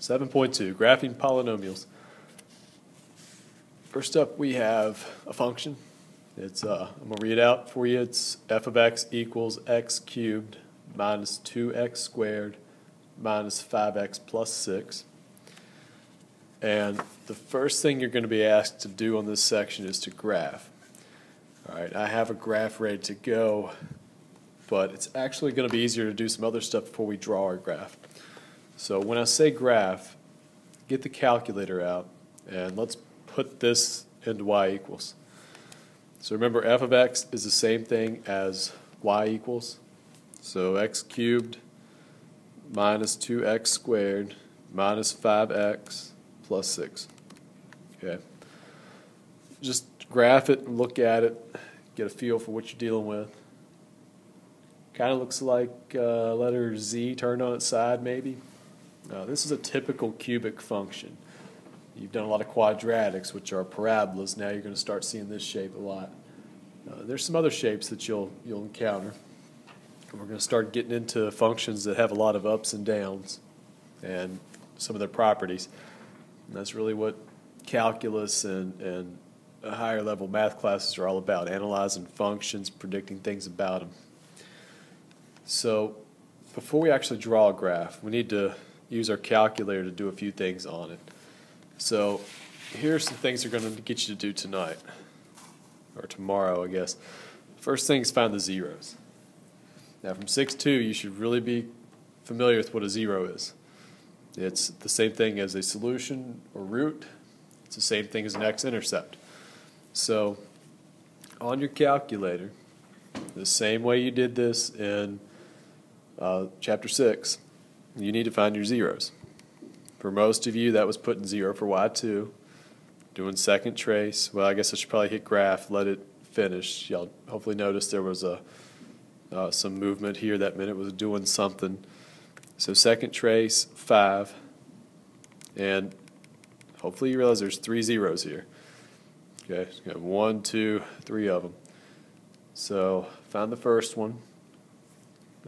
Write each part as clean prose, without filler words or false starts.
7.2, graphing polynomials. First up, we have a function. It's I'm going to read it out for you. It's f of x equals x cubed minus 2x squared minus 5x plus 6. And the first thing you're going to be asked to do on this section is to graph. All right, I have a graph ready to go, but it's actually going to be easier to do some other stuff before we draw our graph. So when I say graph, get the calculator out and let's put this into y equals. So remember, f of x is the same thing as y equals. So x cubed minus 2x squared minus 5x plus 6. Okay. Just graph it and look at it, get a feel for what you're dealing with. Kind of looks like letter Z turned on its side, maybe. This is a typical cubic function. You've done a lot of quadratics, which are parabolas. Now you're going to start seeing this shape a lot. There's some other shapes that you'll encounter. We're going to start getting into functions that have a lot of ups and downs and some of their properties. And that's really what calculus and higher level math classes are all about, analyzing functions, predicting things about them. So before we actually draw a graph, we need to use our calculator to do a few things on it. So here are some things we're going to get you to do tonight, or tomorrow, I guess. First thing is find the zeros. Now from 6-2, you should really be familiar with what a zero is. It's the same thing as a solution or root. It's the same thing as an x-intercept. So on your calculator, the same way you did this in Chapter 6, you need to find your zeros. For most of you, that was putting 0 for y2, doing second trace. Well, I guess I should probably hit graph, let it finish. Y'all hopefully noticed there was some movement here. That meant it was doing something. So second trace, 5, and hopefully you realize there's 3 zeros here. Okay, you got 1, 2, 3 of them. So found the first one.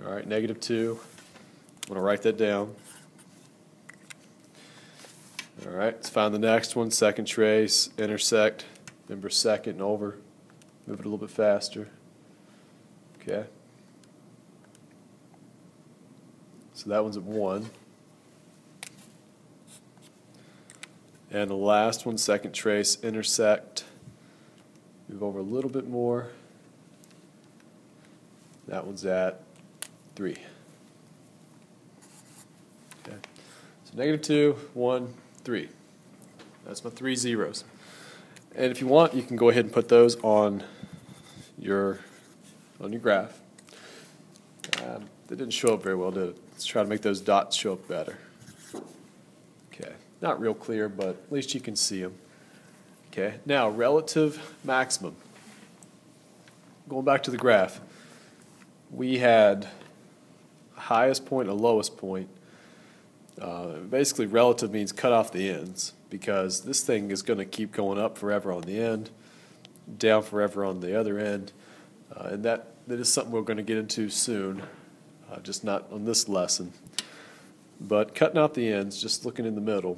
All right, -2. I'm going to write that down. All right, let's find the next one. Second trace, intersect. Remember second and over. Move it a little bit faster. Okay. So that one's at 1. And the last one, second trace, intersect. Move over a little bit more. That one's at 3. Okay. So -2, 1, 3. That's my 3 zeros. And if you want, you can go ahead and put those on your graph. They didn't show up very well, did it? Let's try to make those dots show up better. Okay, not real clear, but at least you can see them. Okay, now relative maximum. Going back to the graph, we had a highest point and a lowest point. Basically, relative means cut off the ends, because this thing is going to keep going up forever on the end, down forever on the other end, and that is something we're going to get into soon, just not on this lesson. But cutting out the ends, just looking in the middle,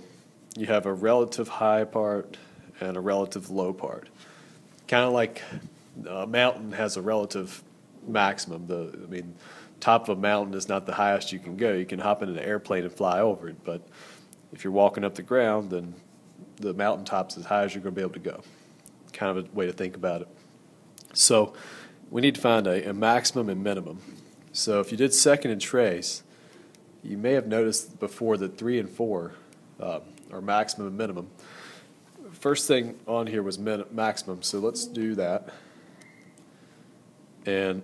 you have a relative high part and a relative low part. Kind of like a mountain has a relative maximum. Top of a mountain is not the highest you can go. You can hop in an airplane and fly over it, but if you're walking up the ground, then the mountaintop's as high as you're going to be able to go. Kind of a way to think about it. So we need to find a maximum and minimum. So if you did second and trace, you may have noticed before that 3 and 4 are maximum and minimum. First thing on here was maximum, so let's do that. And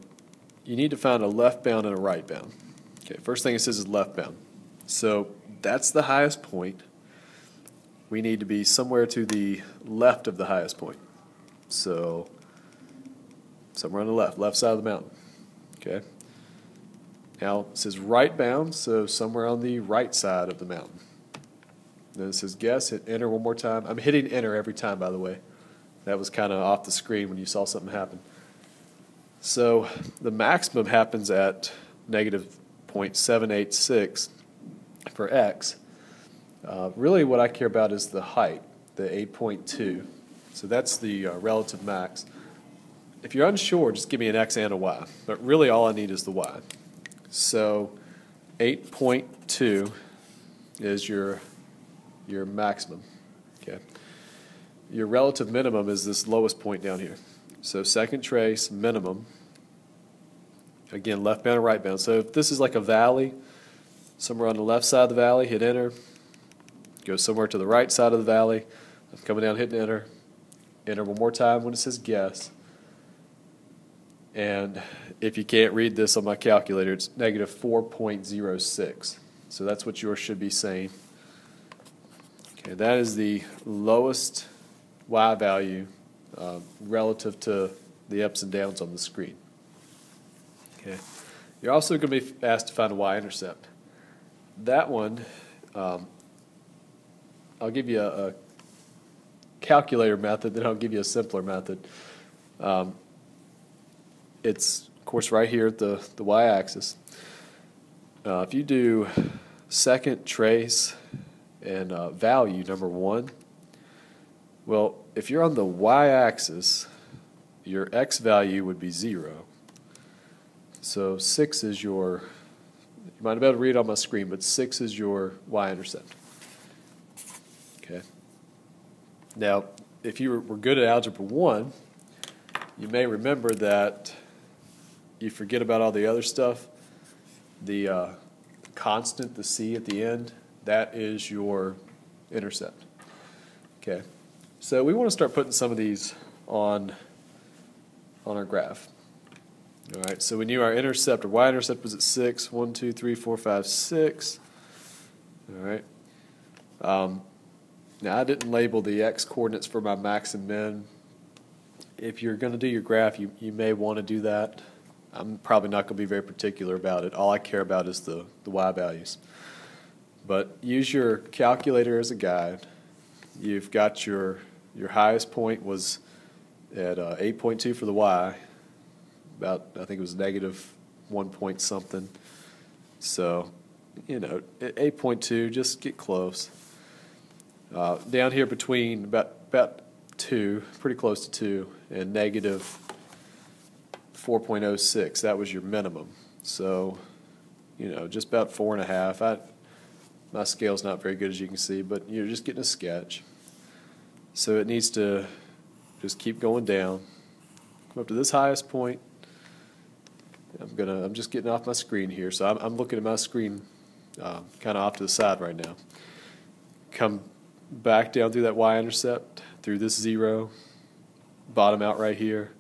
you need to find a left bound and a right bound. Okay, first thing it says is left bound. So that's the highest point. We need to be somewhere to the left of the highest point. So somewhere on the left side of the mountain. Okay. Now it says right bound, so somewhere on the right side of the mountain. Then it says guess, hit enter one more time. I'm hitting enter every time, by the way. That was kind of off the screen when you saw something happen. So the maximum happens at -0.786 for x, Really what I care about is the height, the 8.2. So that's the relative max. If you're unsure, just give me an x and a y. But really all I need is the y. So 8.2 is your maximum. Okay. Your relative minimum is this lowest point down here. So second trace minimum, again, left bound and right bound. So if this is like a valley, somewhere on the left side of the valley, hit enter. Go somewhere to the right side of the valley. I'm coming down, hitting enter. Enter one more time when it says guess. And if you can't read this on my calculator, it's negative 4.06. So that's what yours should be saying. Okay, that is the lowest y value relative to the ups and downs on the screen. Okay, you're also going to be asked to find a y-intercept. That one, I'll give you a calculator method, then I'll give you a simpler method. It's, of course, right here at the y-axis. If you do second trace and value, number 1, well, if you're on the y-axis, your x value would be 0. So 6 is your, you might be able to read it on my screen, but 6 is your y-intercept. Okay. Now, if you were good at Algebra 1, you may remember that you forget about all the other stuff. The constant, the c at the end, that is your intercept. Okay. So we want to start putting some of these on our graph. All right, so we knew our intercept or y-intercept was at 6. 1, 2, 3, 4, 5, 6. All right. Now I didn't label the x coordinates for my max and min. If you're going to do your graph, you may want to do that. I'm probably not going to be very particular about it. All I care about is the y values. But use your calculator as a guide. You've got your highest point was at 8.2 for the y. About, I think it was negative 1 point something. So, you know, at 8.2, just get close. Down here between about 2, pretty close to 2, and negative 4.06, that was your minimum. So, you know, just about 4.5. My scale's not very good, as you can see, but you're just getting a sketch. So it needs to just keep going down. Come up to this highest point. I'm just getting off my screen here, so I'm looking at my screen kind of off to the side right now. Come back down through that y-intercept, through this 0, bottom out right here,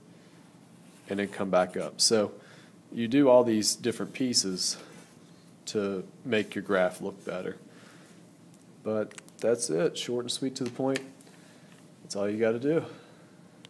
and then come back up. So you do all these different pieces to make your graph look better. But that's it, short and sweet to the point. That's all you got to do.